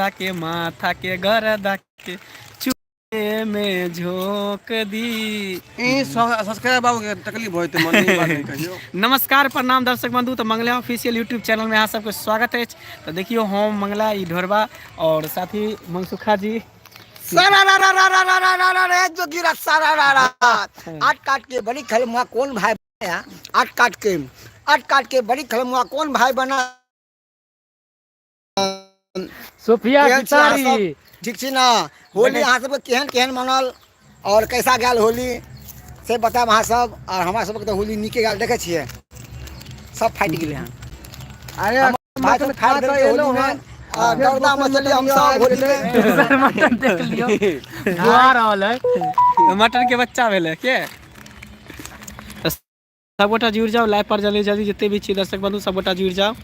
के माथा के गरदा के चूहे में झोंक दी। सब्सक्राइब बाबू के तकलीफ होय त मन नहीं बात नहीं कहियो। नमस्कार प्रणाम दर्शक बंधु, तो मंगला ऑफिशियल यूट्यूब चैनल में अहाँ सबके स्वागत है। तो देखियो हम मंगला ई ढोरबा और साथी मनसुखा जी जोगिरा सारा आट काट के बड़ी खलमुआ कौन भाई बनाया? आट काट के बड़ी खलमुआ कौन भाई बना? सोफिया गिटारी ठीक छी ना। होली अहाँ सब केहन केहन मनल और कैसा गया होली से बताब अहाँ सब। और हमारा सब तो होली नीके गया देखे छिए, सब फाइट गेले हैं। अरे भाई सब फाइट देले होली में गर्दा मचली हम सब होली में। मटन देख लियो बुआ रहल है, मटन के बच्चा भेले के। सब गोटा जुड़ जाओ लाइव पर, जल्दी जल्दी जितने भी छी दर्शक बंधु सब गोटा जुड़ जाओ।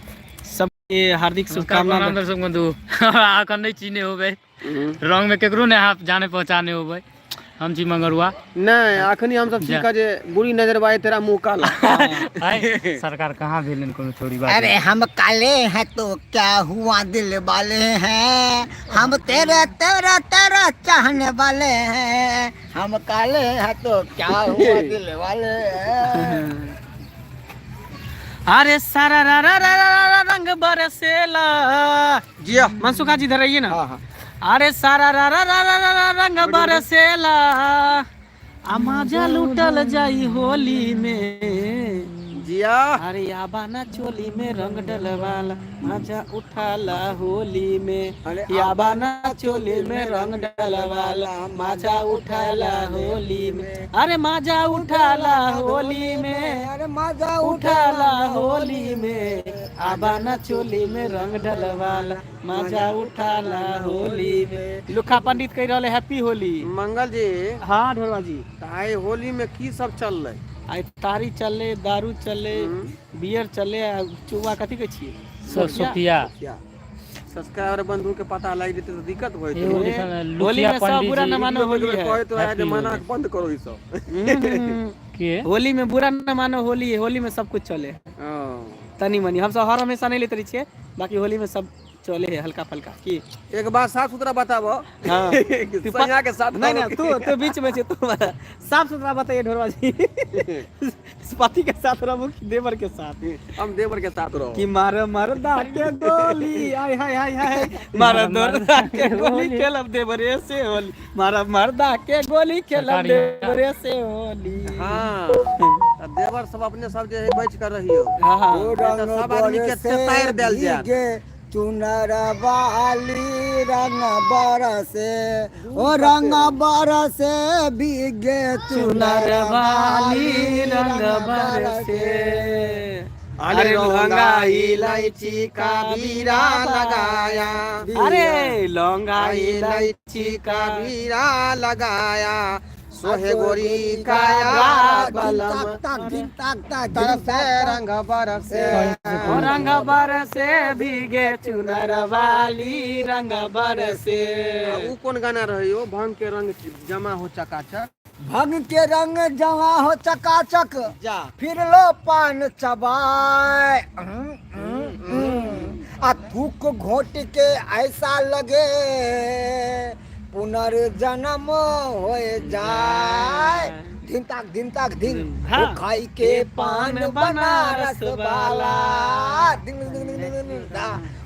सबके हार्दिक शुभकामना दर्शक बंधु। आखन नहीं चीने होबे रंग में केकरो ने हाथ जाने पहचाने होबे। हम छी मंगरुआ नहीं अखनी हम सब सीखा जे बुरी नजर बाए तेरा मुंह काला। सरकार कहाँ भेलन कोनो छोड़ी बात। अरे हम काले हैं तो क्या हुआ दिल वाले हैं, हम तेरे तेरा तेरा चाहने वाले हैं। हम काले हैं तो क्या हुआ दिल वाले हैं। अरे सारा रा रा रा रा रंग बरसेला जी मनसुखा जी धरइए ना। हां हां। अरे सारा रा रा रा रा रंग बरसेला आमाजा लूटल जाई होली में। जिया अरे याबाना चोली में रंग डलवाला मजा उठाला होली में। याबाना चोली में रंग डलवाला मजा उठाला होली में। अरे मजा उठाला होली में, अरे मजा उठाला होली में। आबाना चोली में रंग डलवाला मजा उठाला होली में। लुखा पंडित कह रहे हैप्पी होली। मंगल जी हाँ ढोरवा जी, आई होली में की सब चल रहे? आई तारी चले, दारू चले, बियर चले, चुआ कथी के छिए सोफिया सब्सक्राइबर बंधु के पता लग जेते तो दिक्कत होय। होली में सब बुरा न मानो होली है। कहे तो आज मना बंद करो ई सब के होली में बुरा न मानो होली है। होली में सब कुछ चले तनी मनी। हम सब हर हमेशा नहीं लेते रही, बाकी होली में सब चले है हल्का फल्का की। एक बात साफ सुथरा बताबो। हाँ सैया के साथ नहीं ना, तू बीच में छे, तू साफ सुथरा बताइए ढोरवा जी। पति के साथ रहो कि देवर के साथ? हम देवर के साथ रहो। कि मार मरदा के गोली आय हाय हाय हाय, मार मरदा के गोली खेलब देवरे से होली। मार मरदा के गोली खेलब देवरे से होली। हां देवर सब अपने सब जे बच कर रहियो। हां सब आदमी के तैयार देल जाए। चुनर वाली रंग बरसे ओ रंग बरसे भीगे चुनर वाली रंग बरसे। अरे लौंगा इलायची का बीरा लगाया, अरे लौंगा इलायची का बीरा लगाया। सोहे गोरी काया बलम तरफ से रंग बरसे। रंग बरसे भीगे चुनर वाली रंग बरसे। वो कौन गाना रहियो? भंग के रंग जमा हो चकाचक। भंग के रंग जमा हो चकाचक जा फिर लो पान चबाए। आ थूक घोट के ऐसा लगे पुनर्जन्म हो जाए। दिन तक दिन वो खाई के पान बनारस वाला।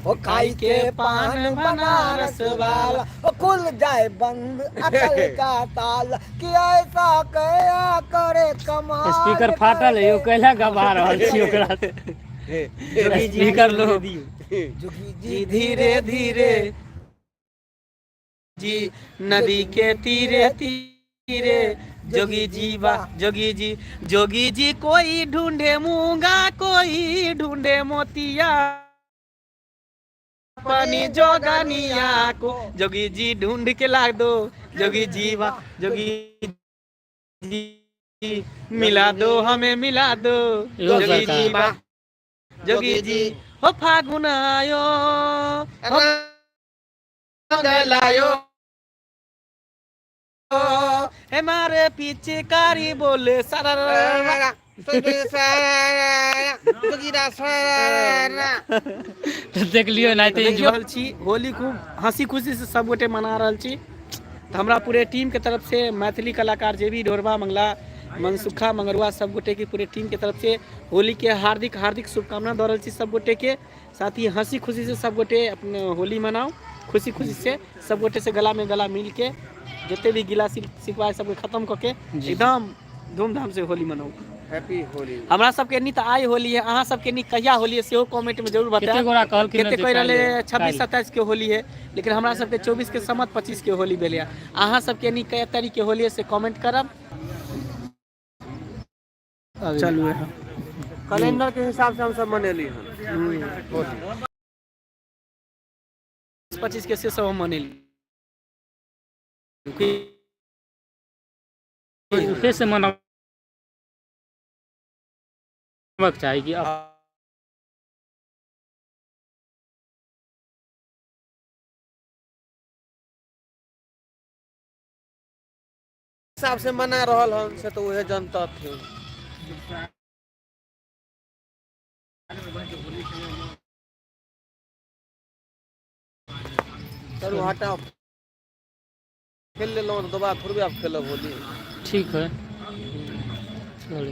वो खाई के पान बनारस वाला वो खुल जाए बंद अकल का ताला। कि ऐसा कया करे कमाल। स्पीकर फाटल है, यो कैला गवा रहल छी ओकरा से। स्पीकर लो जोगी जी धीरे धीरे जी नदी के तीरे तीरे। जोगी जी वाह जोगी जी कोई ढूंढे मूंगा, कोई ढूंढे मोतिया पानी जोगनिया को। जोगी जी ढूंढ के ला दो, जोगी जी वाह जोगी जी मिला दो, हमें मिला दो। जोगी जी वाह जोगी जी हो फागुन आयो लायो हमारे पीछे कारी बोले सारा तो देख लियो नहीं तो देख रहल छी होली खूब हंसी खुशी से सब गोटे मना रहल छी। तो हमरा पूरे टीम के तरफ से मैथिली कलाकार जे भी ढोरबा मंगला मनसुखा मंगरुआ सब गोटे की पूरे टीम के तरफ से होली के हार्दिक हार्दिक शुभकामना दे रहल छी सब गोटे के। साथ ही हंसी खुशी से सब गोटे अपने होली मनाओ, खुशी खुशी से सब गोटे से गला में गला मिल के जितने भी गिला शिकवा सब खत्म करके एकदम धूमधाम से होली मनाओ। हैप्पी होली। हमरा सबके नी तो आई होली है, अहाँ सबके नी कहिया होली है सेहो कमेंट में जरूर बताएं। केते कह रहले 26-27 के होली है, लेकिन हमरा सबके 24 के समत 25 के होली भेल है। अहाँ सबके नी कई तारीख के होली है से कमेंट करब। चलू है कैलेंडर के हिसाब से हम सब मनेली हन। 25 के से सब मनेली उसे से मना चाहिए कि हिसाब से मना रहल हन से तो वह जनता थे। चलो हटाओ खेल ले लो, दोबारा थोड़ी आप खेलब होली। ठीक है चलो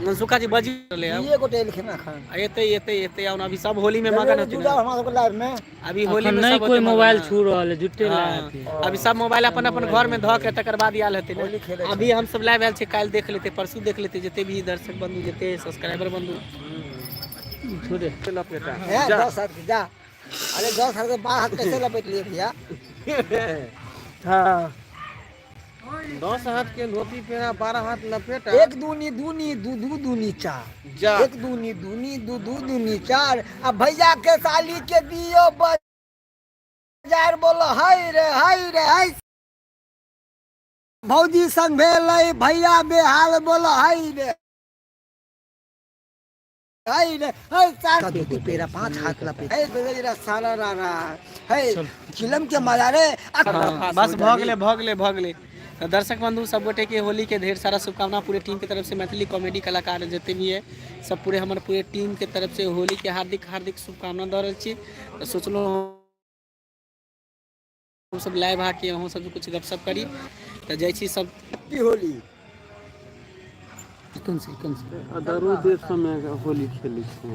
मनसुखा जी बजी रहले अब ये गोटे लिखे ना खान एते आउन अभी सब होली में मगन होती जुड़ा हमारा को लाइव में अभी होली में नहीं सब कोई होते मोबाइल मगन। छू रहा है जुटे हाँ, ला अभी सब मोबाइल अपन अपन घर में धो के तकर बाद आयल होते होली खेले ना। अभी हम सब लाइव आयल छे, काल देख लेते परसों देख लेते जितने भी दर्शक बंधु जितने सब्सक्राइबर बंधु छोड़े लपेटा है 10 हाथ जा। अरे 10 हाथ के 12 हाथ कैसे लपेट लिए भैया? हाँ 10 हाथ के धोती पहना 12 हाथ लपेटा। एक दूनी दूनी दू दू दूनी चार, जा एक दूनी दूनी दू दू दूनी चार। अब भैया के साली के दियो बाजार बोलो हाय रे हाय। भौजी संग भेल भैया बेहाल बोलो हाय रे हाय चार धोती पेरा 5 हाथ लपेट है बेगरा सारा रारा है चिलम के मारा रे। बस भ गेले। तो दर्शक बंधु सब गोटे के होली के ढेर सारा शुभकामना पूरे टीम की तरफ से। मैथिली कॉमेडी कलाकार जितने भी है सब पूरे हमारे पूरे टीम के तरफ से होली के हार्दिक हार्दिक शुभकामना दे रही छी। तो सोचलो हम सब लाइव आके अहूँ सब कुछ गपशप करी। तो जाइ छी सब होली अदरो देश में होली खेली छे।